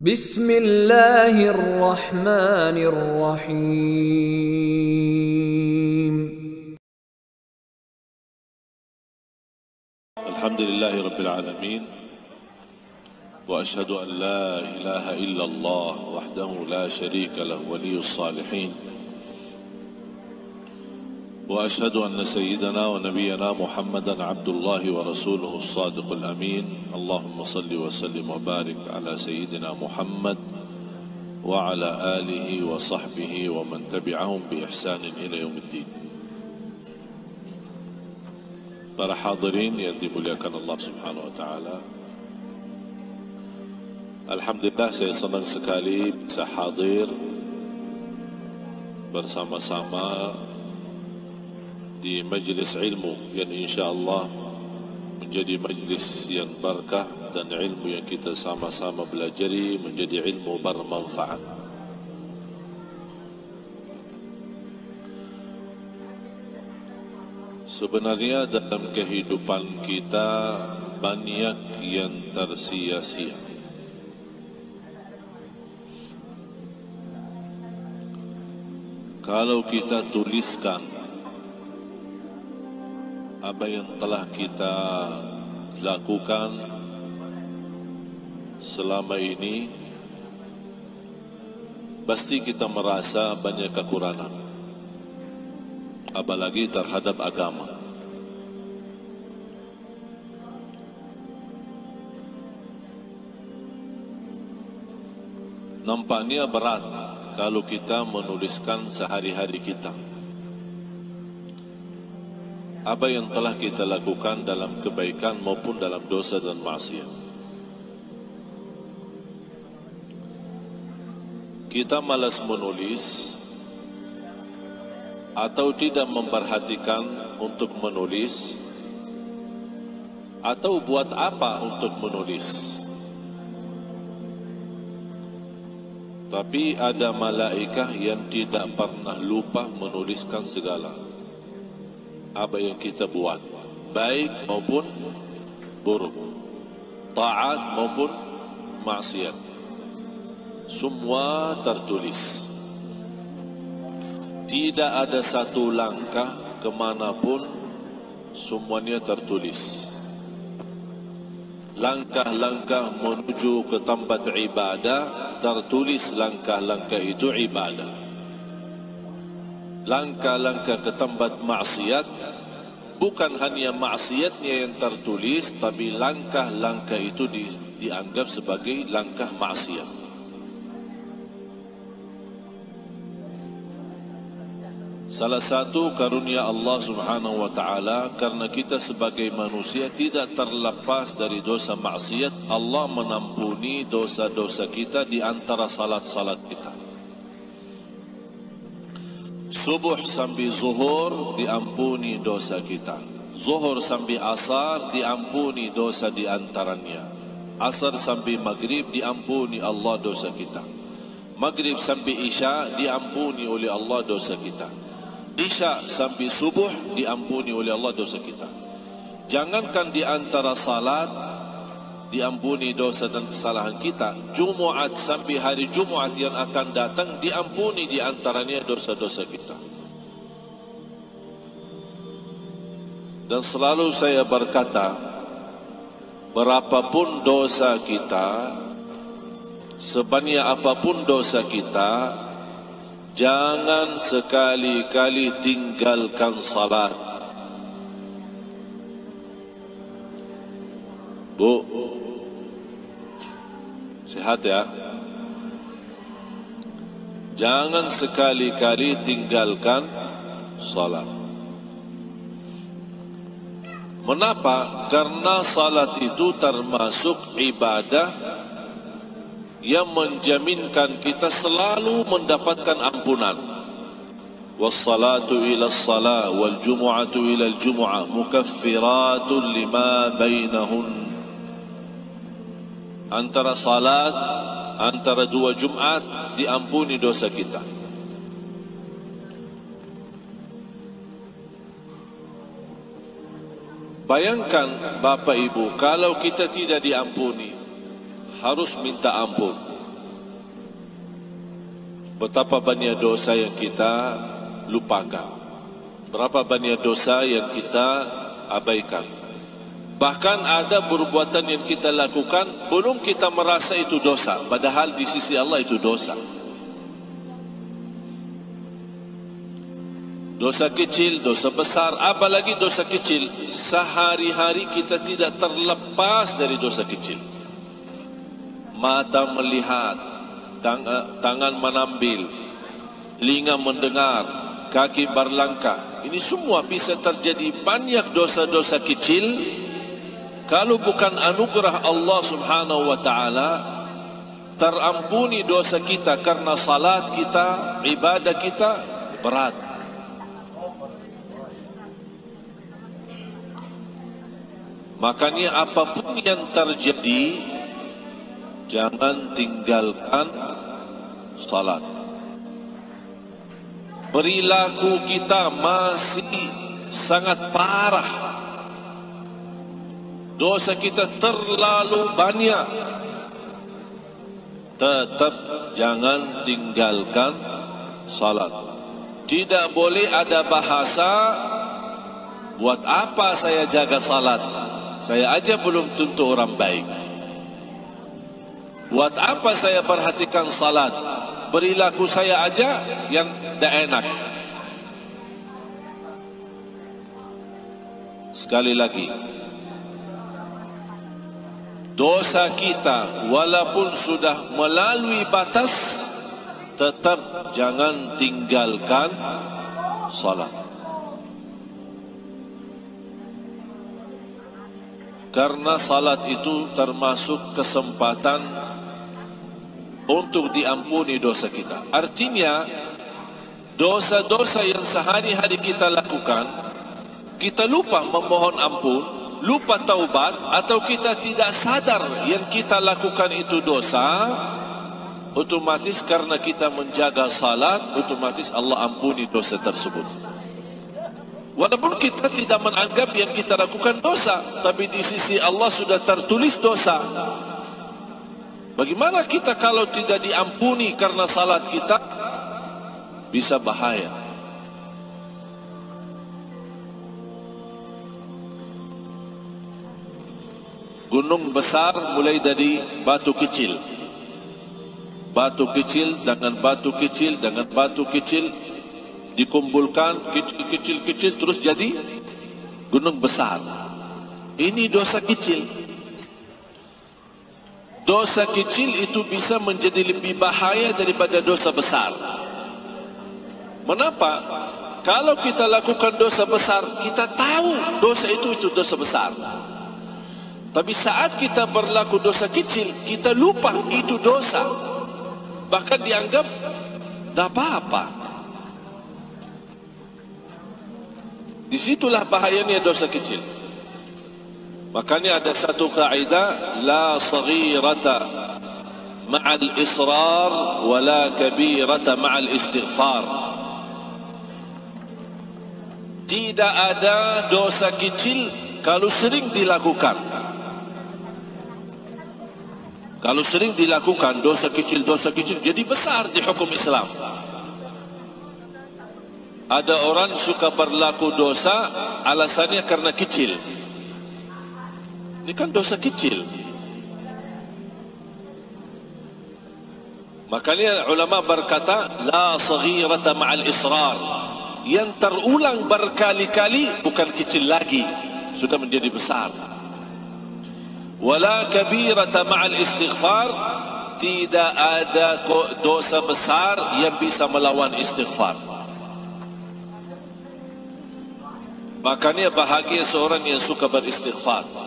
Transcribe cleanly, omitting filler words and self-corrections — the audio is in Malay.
Bismillahirrahmanirrahim. Alhamdulillahi Rabbil Alamin. Wa ashhadu an la ilaha illallah wahdahu la sharika lahu waliyus salihin. Wa ashhadu anna sayyidana wa nabiyyana Muhammadan abdullahi wa rasuluhu as-sadiqul amin. Allahumma salli wa sallim wa barik ala sayyidina Muhammad wa ala alihi wa sahbihi wa man tabi'ahum bi ihsanin ila yaumiddin. Para hadirin yang dimuliakan Allah Subhanahu wa taala. Alhamdulillah, saya senang sekali bisa hadir bersama-sama di majlis ilmu yang insya-Allah menjadi majlis yang barakah, dan ilmu yang kita sama-sama belajari menjadi ilmu bermanfaat. Sebenarnya dalam kehidupan kita banyak yang tersia-sia. Kalau kita tuliskan apa yang telah kita lakukan selama ini, pasti kita merasa banyak kekurangan, apalagi terhadap agama. Nampaknya berat kalau kita menuliskan sehari-hari kita, apa yang telah kita lakukan dalam kebaikan maupun dalam dosa dan maksiat. Kita malas menulis atau tidak memperhatikan untuk menulis, atau buat apa untuk menulis. Tapi ada malaikat yang tidak pernah lupa menuliskan segala apa yang kita buat, baik maupun buruk, taat maupun maksiat, semua tertulis. Tidak ada satu langkah kemanapun, semuanya tertulis. Langkah-langkah menuju ke tempat ibadah, tertulis langkah-langkah itu ibadah. Langkah-langkah ke tempat maksiat, bukan hanya maksiatnya yang tertulis, tapi langkah-langkah itu dianggap sebagai langkah maksiat. Salah satu karunia Allah Subhanahu wa taala, karena kita sebagai manusia tidak terlepas dari dosa maksiat, Allah menampuni dosa-dosa kita di antara salat-salat kita. Subuh sampai zuhur diampuni dosa kita. Zuhur sampai asar diampuni dosa di antaranya. Asar sampai maghrib diampuni Allah dosa kita. Maghrib sampai isya diampuni oleh Allah dosa kita. Isya sampai subuh diampuni oleh Allah dosa kita. Jangankan di antara salat diampuni dosa dan kesalahan kita, Jumaat sampai hari Jumaat yang akan datang diampuni di antaranya dosa-dosa kita. Dan selalu saya berkata, berapapun dosa kita, sebanyak apapun dosa kita, jangan sekali-kali tinggalkan salat. Bu, sehat ya? Jangan sekali-kali tinggalkan salat. Mengapa? Karena salat itu termasuk ibadah yang menjaminkan kita selalu mendapatkan ampunan. Wassalatu ila as-salah wal jumu'atu ila al-jumu'ah mukaffiratun lima bainahun. Antara salat, antara dua Jumat diampuni dosa kita. Bayangkan Bapak Ibu, kalau kita tidak diampuni, harus minta ampun. Betapa banyak dosa yang kita lupakan, berapa banyak dosa yang kita abaikan. Bahkan ada perbuatan yang kita lakukan belum kita merasa itu dosa, padahal di sisi Allah itu dosa. Dosa kecil, dosa besar, apalagi dosa kecil, sehari-hari kita tidak terlepas dari dosa kecil. Mata melihat, tangan menambil, telinga mendengar, kaki berlangkah. Ini semua bisa terjadi banyak dosa-dosa kecil. Kalau bukan anugerah Allah Subhanahu wa taala, terampuni dosa kita karena salat kita, ibadah kita berat. Makanya apapun yang terjadi, jangan tinggalkan salat. Perilaku kita masih sangat parah. Dosa kita terlalu banyak. Tetap jangan tinggalkan salat. Tidak boleh ada bahasa, buat apa saya jaga salat? Saya aja belum tentu orang baik. Buat apa saya perhatikan salat? Perilaku saya aja yang tidak enak. Sekali lagi, dosa kita walaupun sudah melalui batas, tetap jangan tinggalkan salat. Karena salat itu termasuk kesempatan untuk diampuni dosa kita. Artinya, dosa-dosa yang sehari-hari kita lakukan, kita lupa memohon ampun, lupa taubat, atau kita tidak sadar yang kita lakukan itu dosa, otomatis karena kita menjaga salat, otomatis Allah ampuni dosa tersebut. Walaupun kita tidak menganggap yang kita lakukan dosa, tapi di sisi Allah sudah tertulis dosa. Bagaimana kita kalau tidak diampuni karena salat kita? Bisa bahaya. Gunung besar mulai dari batu kecil. Batu kecil dengan batu kecil dengan batu kecil dikumpulkan kecil terus jadi gunung besar. Ini dosa kecil. Dosa kecil itu bisa menjadi lebih bahaya daripada dosa besar. Mengapa? Kalau kita lakukan dosa besar, kita tahu dosa itu dosa besar. Tapi saat kita berlaku dosa kecil, kita lupa itu dosa. Bahkan dianggap tidak apa-apa. Disitulah bahayanya dosa kecil. Makanya ada satu kaidah, la saghirata ma'al israr wa la kabirata ma'al istighfar. Tidak ada dosa kecil kalau sering dilakukan. Kalau sering dilakukan dosa kecil jadi besar di hukum Islam. Ada orang suka berlaku dosa alasannya karena kecil. Ini kan dosa kecil. Makanya ulama berkata, la saghirata ma'al israr. Yang terulang berkali-kali bukan kecil lagi, sudah menjadi besar. Wala kabirata ma'al istighfar. Tidak ada dosa besar yang bisa melawan istighfar. Makanya bahagia seorang yang suka beristighfar.